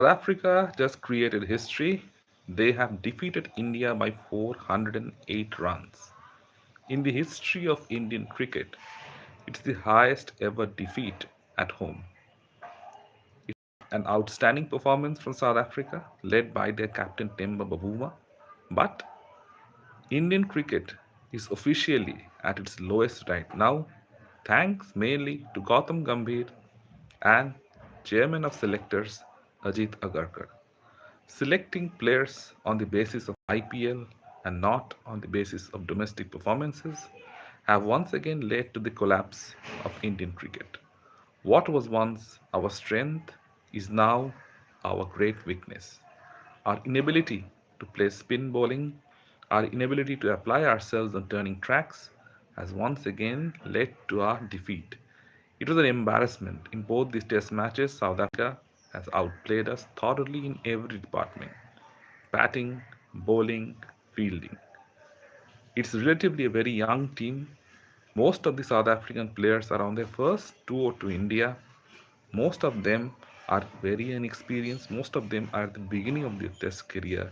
South Africa just created history. They have defeated India by 408 runs. In the history of Indian cricket, it's the highest ever defeat at home. An outstanding performance from South Africa, led by their captain Temba Bavuma. But Indian cricket is officially at its lowest right now, thanks mainly to Gautam Gambhir and chairman of selectors Ajit Agarkar. Selecting players on the basis of IPL and not on the basis of domestic performances have once again led to the collapse of Indian cricket. What was once our strength is now our great weakness. Our inability to play spin bowling, our inability to apply ourselves on turning tracks has once again led to our defeat. It was an embarrassment. In both these test matches, South Africa has outplayed us thoroughly in every department: batting, bowling, fielding. It's relatively a very young team. Most of the South African players are on their first tour to India. Most of them are very inexperienced. Most of them are at the beginning of their test career,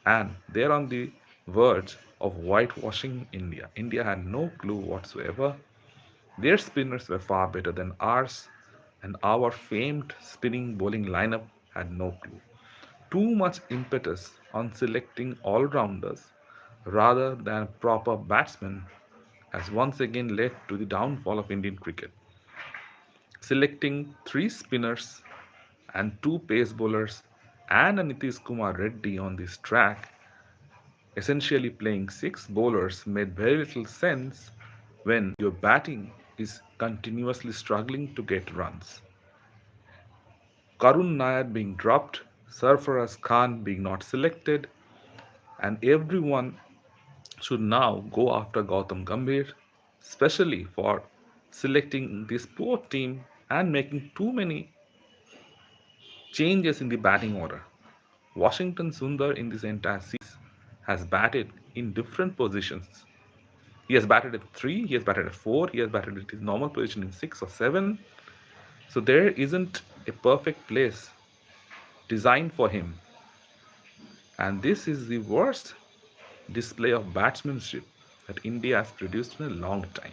and they're on the verge of whitewashing India. India had no clue whatsoever. Their spinners were far better than ours, and our famed spinning bowling lineup had no clue. Too much impetus on selecting all rounders rather than proper batsmen has once again led to the downfall of Indian cricket. Selecting three spinners and two pace bowlers and a Nitish Kumar Reddy on this track, essentially playing six bowlers, made very little sense when your batting is continuously struggling to get runs. Karun Nair being dropped, Sarfaraz Khan being not selected, and everyone should now go after Gautam Gambhir, especially for selecting this poor team and making too many changes in the batting order. Washington Sundar in this entire series has batted in different positions. He has batted at 3, he has batted at 4, he has batted at his normal position in 6 or 7. So there isn't a perfect place designed for him. And this is the worst display of batsmanship that India has produced in a long time.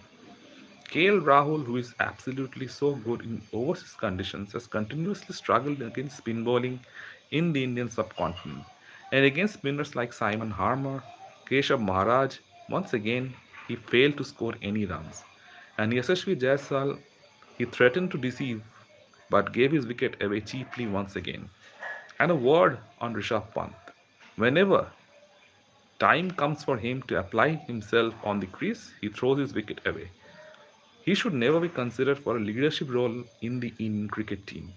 KL Rahul, who is absolutely so good in overseas conditions, has continuously struggled against spin bowling in the Indian subcontinent. And against spinners like Simon Harmer, Keshav Maharaj, once again he failed to score any runs. And Yashasvi Jaiswal, he threatened to deceive but gave his wicket away cheaply once again. And a word on Rishabh Pant. Whenever time comes for him to apply himself on the crease, he throws his wicket away. He should never be considered for a leadership role in the Indian cricket team.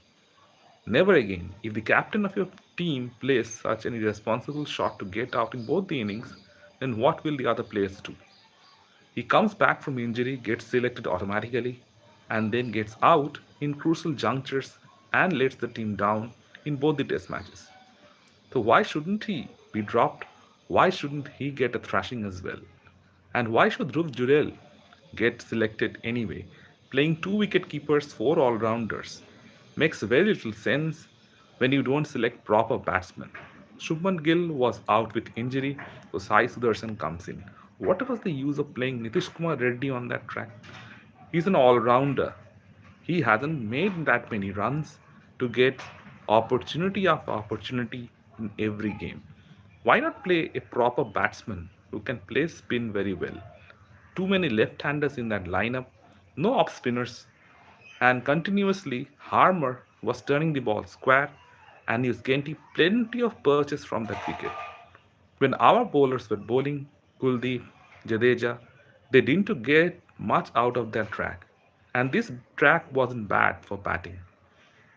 Never again. If the captain of your team plays such an irresponsible shot to get out in both the innings, then what will the other players do? He comes back from injury, gets selected automatically, and then gets out in crucial junctures and lets the team down in both the test matches. So why shouldn't he be dropped? Why shouldn't he get a thrashing as well? And why should Dhruv Jurel get selected anyway? Playing two wicket keepers, four all rounders makes very little sense when you don't select proper batsmen. Shubman Gill was out with injury, so Sai Sudarshan comes in. What was the use of playing Nitish Kumar Reddy on that track? He's an all rounder. He hasn't made that many runs to get opportunity after opportunity in every game. Why not play a proper batsman who can play spin very well? Too many left-handers in that lineup, no off spinners, and continuously Harmer was turning the ball square and he was getting plenty of perches from that wicket. When our bowlers were bowling, Kuldeep, Jadeja, they didn't get much out of their track. And this track wasn't bad for batting.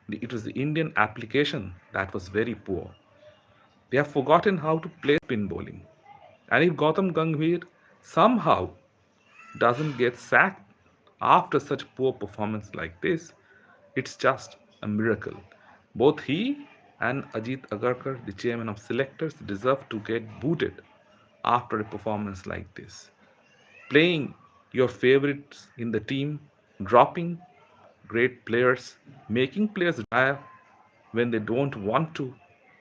It was the Indian application that was very poor. They have forgotten how to play spin bowling. And if Gautam Gambhir somehow doesn't get sacked after such poor performance like this, it's just a miracle. Both he and Ajit Agarkar, the chairman of selectors, deserve to get booted after a performance like this. Playing your favorites in the team, dropping great players, making players retire when they don't want to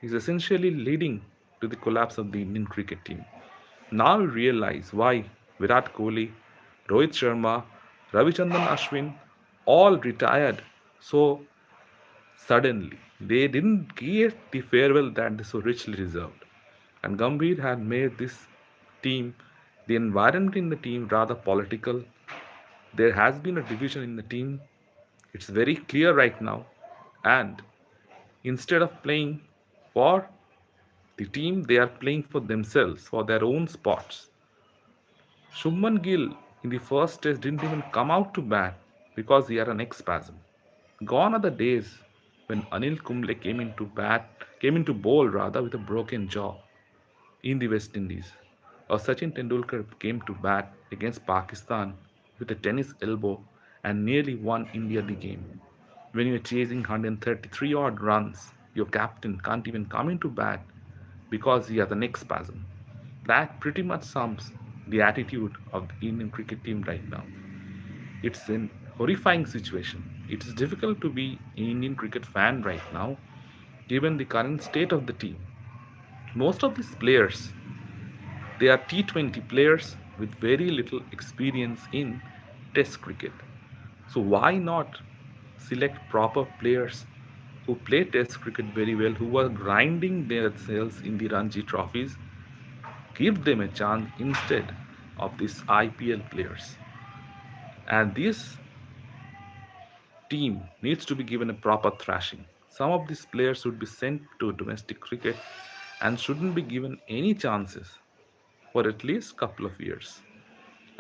is essentially leading to the collapse of the Indian cricket team. Now we realize why Virat Kohli, Rohit Sharma, Ravichandran Ashwin all retired so suddenly. They didn't get the farewell that they so richly deserved. And Gambhir had made this team, the environment in the team, rather political. There has been a division in the team. It's very clear right now. And instead of playing for the team, they are playing for themselves, for their own spots. Shubman Gill in the first test didn't even come out to bat because he had a neck spasm. Gone are the days when Anil Kumble came into bowl rather with a broken jaw in the West Indies. Or Sachin Tendulkar came to bat against Pakistan with a tennis elbow and nearly won India the game. When you're chasing 133 odd runs, your captain can't even come into bat because he has a neck spasm. That pretty much sums the attitude of the Indian cricket team right now. It's an horrifying situation. It is difficult to be an Indian cricket fan right now, given the current state of the team. Most of these players, they are T20 players with very little experience in Test cricket. So why not select proper players who play Test cricket very well, who are grinding themselves in the Ranji trophies? Give them a chance instead of these IPL players. And this team needs to be given a proper thrashing. Some of these players should be sent to domestic cricket and shouldn't be given any chances for at least couple of years.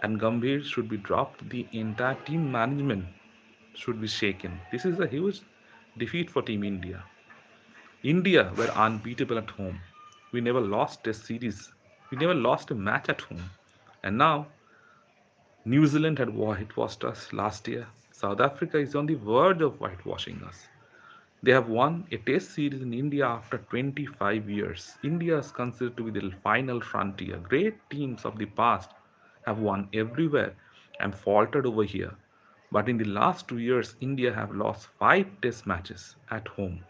And Gambhir should be dropped. The entire team management should be shaken. This is a huge defeat for Team India. India were unbeatable at home. We never lost a series. We never lost a match at home. And now New Zealand had whitewashed us last year. South Africa is on the verge of whitewashing us. They have won a test series in India after 25 years. India is considered to be the final frontier. Great teams of the past have won everywhere and faltered over here. But in the last 2 years, India have lost 5 test matches at home.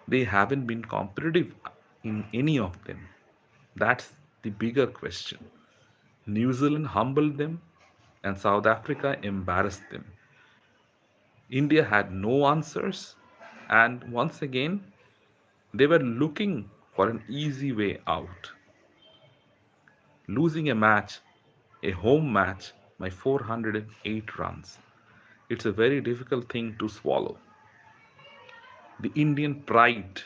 They haven't been competitive in any of them. That's the bigger question. New Zealand humbled them and South Africa embarrassed them. India had no answers, and once again, they were looking for an easy way out. Losing a match, a home match, by 408 runs. It's a very difficult thing to swallow. The Indian pride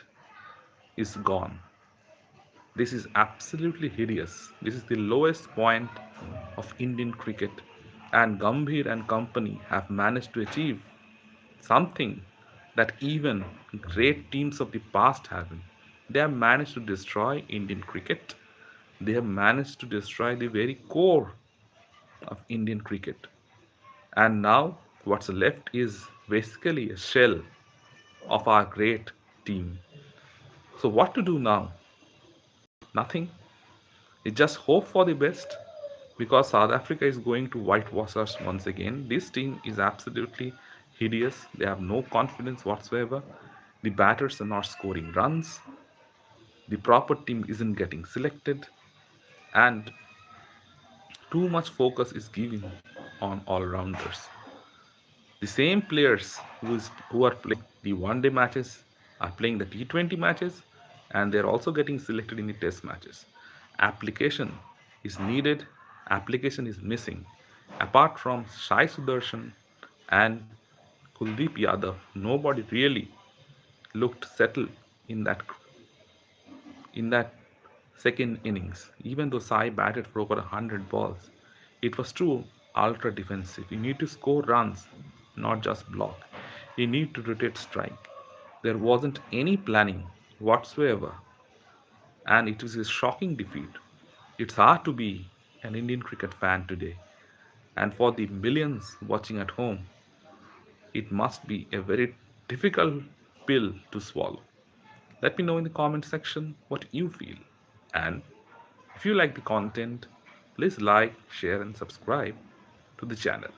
is gone. This is absolutely hideous. This is the lowest point of Indian cricket, and Gambhir and company have managed to achieve something that even great teams of the past haven't. They have managed to destroy Indian cricket. They have managed to destroy the very core of Indian cricket. And now what's left is basically a shell of our great team. So, what to do now? Nothing. We just hope for the best because South Africa is going to whitewash us once again. This team is absolutely hideous. They have no confidence whatsoever. The batters are not scoring runs. The proper team isn't getting selected. And too much focus is given on all rounders. The same players who are playing the one day matches are playing the T20 matches and they're also getting selected in the test matches. Application is needed, application is missing. Apart from Shai Sudarshan and Kuldeep Yadav, nobody really looked settled in that second innings. Even though Sai batted for over 100 balls, it was too ultra defensive. You need to score runs, not just block. You need to rotate strike. There wasn't any planning whatsoever, and it was a shocking defeat. It's hard to be an Indian cricket fan today, and for the millions watching at home, it must be a very difficult pill to swallow. Let me know in the comment section what you feel. And if you like the content, please like, share, and subscribe to the channel.